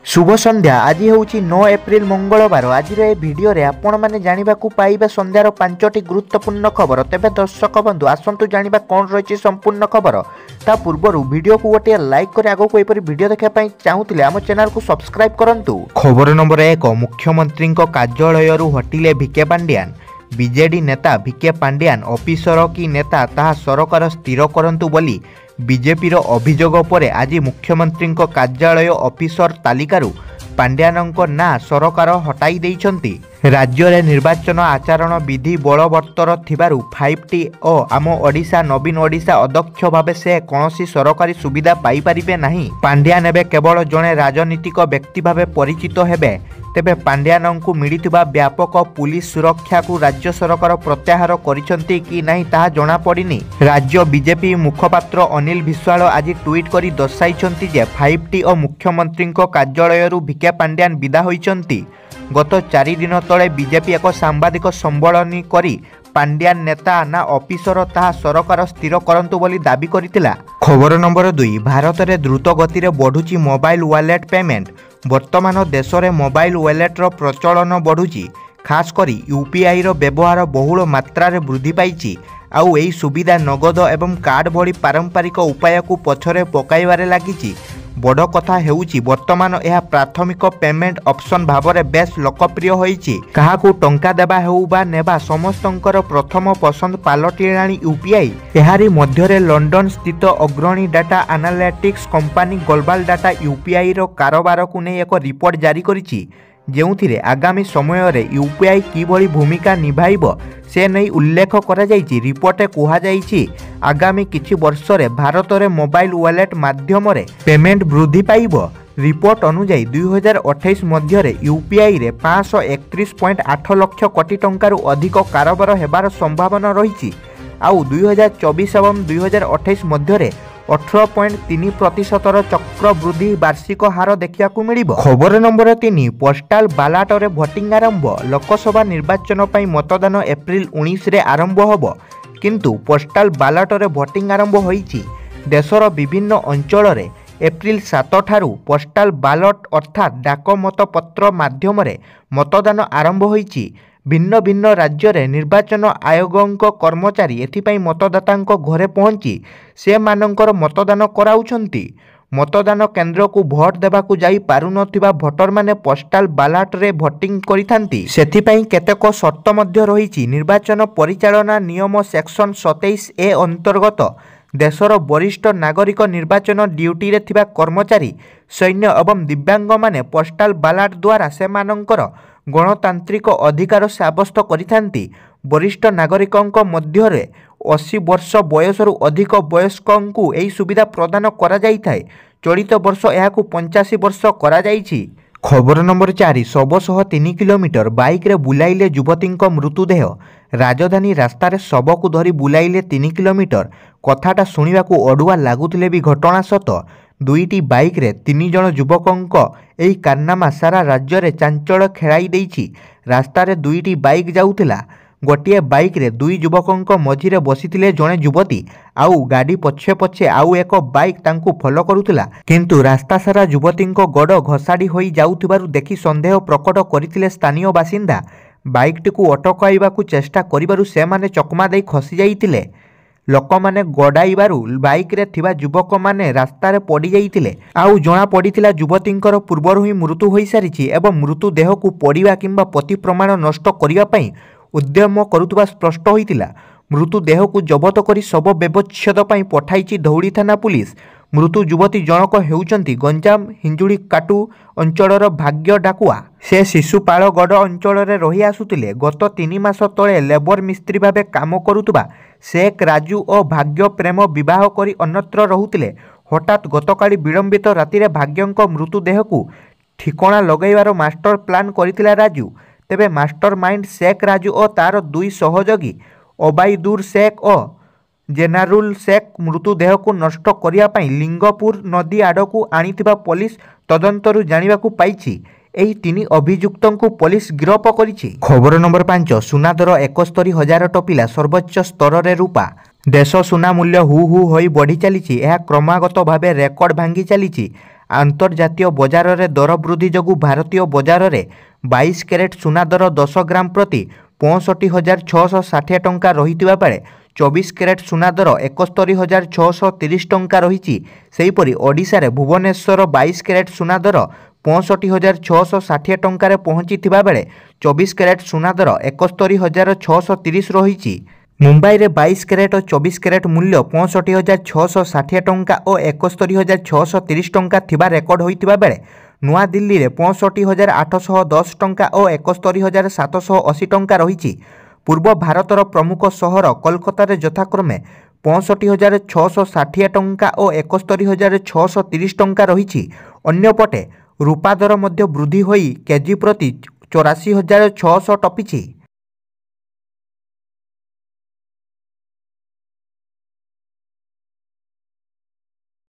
शुभ संध्या। आज हूँ 9 एप्रिल मंगलवार। आज भिडियो आपण मैंने जानवाक पाइबा संध्यार 5टी गुरुत्वपूर्ण खबर। तेज दर्शक बंधु आसतु जाना कौन रही संपूर्ण खबर। ता पूर्व वीडियो को गोटे लाइक कर आगे को वीडियो देखापी चाहूले आम चैनल को सब्सक्राइब करूँ। खबर नंबर 1। मुख्यमंत्री कार्यालय हटिले भिके पांड्यान। बीजेडी नेता भिके पांड्यान ऑफिसर की नेता ताहा सरकार स्थिर करंतु बोली बीजेपी अभियोग पर आज मुख्यमंत्री कार्यालय ऑफिसर तालिकारु पांड्यानक ना सरकार हटाई देइछंती। राज्य में निर्वाचन आचरण विधि बलवत्तर थिबारु 5T और आम ओडिशा नवीन ओडिशा अध्यक्ष भावे से कौनसी सरकारी सुविधा पाई परिबे नहीं। पांड्यान एबे केवल जड़े राजनीतिक व्यक्ति भावे परिचित हेबे। तेबे पांड्यानंकु मिलिथिबा व्यापक पुलिस सुरक्षा को राज्य सरकार प्रत्याहार करिसंती कि नहीं ताहा जणा पड़िनी। राज्य बीजेपी मुखपात्र अनिल विश्वाल आज ट्वीट करी दर्शाइछंती जे 5T और मुख्यमंत्री कार्यालय भिके पांड्यान विदा होइछंती। गत 4 दिन तले बीजेपी एक सांबादिक सम्मेलन करी पांड्यान नेता ना ऑफिसर ताहा सरकार स्थिर करंतु बोली दाबी करितिला। खबर नंबर 2। भारत में द्रुत गति में बढ़ुची मोबाइल वॉलेट पेमेंट। वर्तमान देश में मोबाइल वॉलेट रो प्रचलन बढ़ुची। खास करी यूपीआई रो व्यवहार बहुल मात्रा रे वृद्धि पाइची। आउ एही सुविधा नगद एवं कार्ड भली पारंपरिक उपाय को पछरे पकाइबारे लागिची। बड़ कथा हेउची वर्तमान यह प्राथमिक पेमेंट ऑप्शन भाव में बेस लोकप्रिय होईची। काहाकू टंका देबा हेउ बा नेबा समस्तंकर प्रथम पसंद पालटिलाणी यूपीआई। एहारी मध्यरे लंडन स्थित अग्रणी data analytics company global data UPI रो कारोबार को नहीं एक रिपोर्ट जारी करिची। जेउथिरे आगामी समय रे यूपीआई किभली भूमिका निभाइबो से नहीं उल्लेख करा जाइछि। रिपोर्टे कुहा जाइछि आगामी किछि वर्ष रे भारत रे मोबाइल वॉलेट माध्यम रे पेमेंट वृद्धि पाइबो। रिपोर्ट अनुसार 2028 मध्य रे यूपीआई रे 531.8 लाख कोटी टंकारु अधिक कारोबार हेबार संभावना रहिछि। आउ 2024 एवं 2028 मध्य रे 18.3% चक्र वृद्धि वार्षिक हार देखा मिलिबो। खबर नंबर 3। पोस्टाल बालाट रे भोटिंग आरंभ। लोकसभा निर्वाचन पर मतदान एप्रिल 19 रे आरंभ होबो। किंतु पोस्टाल बालाट रे भोटिंग आरंभ होईची। देशर विभिन्न अंचल रे एप्रिल 7 ठारू पोस्टाल बालट अर्थात डाक मतपत्र माध्यम रे मतदान आरंभ होईची। भिन्न भिन्न राज्य रे निर्वाचन आयोगों कर्मचारी एथिपाई मतदातांक घरे पहुंची से मानकर मतदान कराउछंती। मतदान केन्द्र को भोट देबाकू जाई पारुनथिबा भोटर माने पोस्टाल बालाट रे भोटिंग करिथांती। सेथिपाई केतेक शर्त मध्य रहिछि। निर्वाचन परिचालना नियम सेक्शन 27A अंतर्गत देशर वरिष्ठ नागरिक निर्वाचन ड्यूटी रे थिबा कर्मचारी सैन्य एवं दिव्यांग माने पोस्टाल बालाट द्वारा से मानकर गणतांत्रिक अधिकार साब्यस्त करिथांती। वरिष्ठ नागरिकों मध्य 80 वर्ष बयसरु अधिक वयस्कों एही सुविधा प्रदान करा जाइथाय। चलित वर्ष एहाकू 85 वर्ष करा जाइछि। खबर नंबर 4। शव सह 3 किलोमीटर बाइक रे बुलाइले युवती मृतदेह। राजधानी रास्ता रे शव को धरी बुलाइले 3 किलोमीटर। कथाटा शुणिबाकू अडुआ लागुथिले भी घटना सत। 2टी बाइक रे 3 जण युवकों एही कारनामा सारा राज्य रे चांचल्य खेलाई देइछि। रास्ता रे 2टी बाइक जाउथिला। गोटे बाइक रे 2 युवकों मझिरे बसिथिले जणे युवती। आउ गाड़ी पछे पछे आउ एक बाइक तांकू फॉलो करुथिला। किंतु रास्ता सारा युवती गोड़ घसाड़ी होई जाउथिबारु देखि संदेह प्रकट करिथिले स्थानीय बासिंदा। बाइकटी को अटकाइबाकू चेष्टा करिबारु से माने चकमा देई खसी जाइथिले। लोक माने गड़ाइबारु बाइक रे थिबा युवक माने रास्ता रे पड़ी जाइथिले। आउ जणा पड़िथिला युवतींकर पूर्वरु ही मृत्यु होई सारिछि एवं मृत्यु देह को पड़िबा किंबा पति प्रमाण नष्ट करिबा पई उद्यम करुवा स्पष्ट होइतिला। मृत्यु देह को जबत करी शव व्यवच्छेद पई पठाइछि धौड़ी थाना पुलिस। मृत्यु युवती जनक हेउचंती गंजाम हिंजुड़ी काटू अंचलर भाग्य डाकुआ। से शिशुपालगढ़ अंचल रे रही आसुतिले। गत 3 मास तले लेबर मिस्त्री भावे काम करुतबा शेख राजू और भाग्य प्रेम विवाह करी अन्यत्र रहुतिले। हठात गतकाली विलंबित राति रे भाग्यंक मृतदेह को ठिकणा लगैबार मास्टर प्लान करितिला राजू। तेबे मास्टर माइंड शेख राजू और तार 2 सहयोगी ओबाइदुर शेख और जेनारुल शेख मृतदेह को नष्ट करिया पई लिंगपुर नदी आड़कू आनिथिबा पुलिस तदंतरु जानिबाकू पाइछि। एही 3 अभियुक्तों को पुलिस गिरफ करिछि। खबर नंबर 5। सुना दर 71,000 टपिला सर्वोच्च स्तर रे रूपा। देश सुना मूल्य हु हु होई बढ़ी चली। क्रमागत भाव रेकर्ड भांगी चली। ଆନ୍ତର୍ଜାତୀୟ ବଜାରରେ ଦର ବୃଦ୍ଧି ଯୋଗୁଁ ଭାରତୀୟ ବଜାରରେ 22 କ୍ୟାରେଟ୍ ସୁନା ଦର 10 ଗ୍ରାମ ପ୍ରତି 65,660 ଟଙ୍କା ରହିଥିବା ବେଳେ 24 କ୍ୟାରେଟ୍ ସୁନା ଦର 71,630 ଟଙ୍କା ରହିଛି। ସେହିପରି ଓଡ଼ିଶାରେ ଭୁବନେଶ୍ୱର 22 କ୍ୟାରେଟ୍ ସୁନା ଦର 65,660 ଟଙ୍କାରେ ପହଞ୍ଚିଥିବା ବେଳେ 24 କ୍ୟାରେଟ୍ ସୁନା ଦର 71,630 ରହିଛି। ମୁମ୍ବାଇରେ 22 କ୍ୟାରେଟ୍ ଓ 24 କ୍ୟାରେଟ୍ ମୂଲ୍ୟ 65,660 ଟଙ୍କା ଓ 71,630 ଟଙ୍କା ଥିବା ରେକର୍ଡ ହୋଇଥିବା ବେଳେ ନୂଆଦିଲ୍ଲୀରେ 65,810 ଟଙ୍କା ଓ 71,780 ଟଙ୍କା ରହିଛି। ପୂର୍ବ ଭାରତର ପ୍ରମୁଖ ସହର କୋଲକାତାରେ ଯଥାକ୍ରମେ 65,660 ଟଙ୍କା ଓ 71,630 ଟଙ୍କା ରହିଛି। ଅନ୍ୟପଟେ ରୂପା ଦର ମଧ୍ୟ ବୃଦ୍ଧି ହୋଇ କେଜି ପ୍ରତି 84,600 ଟପିଛି।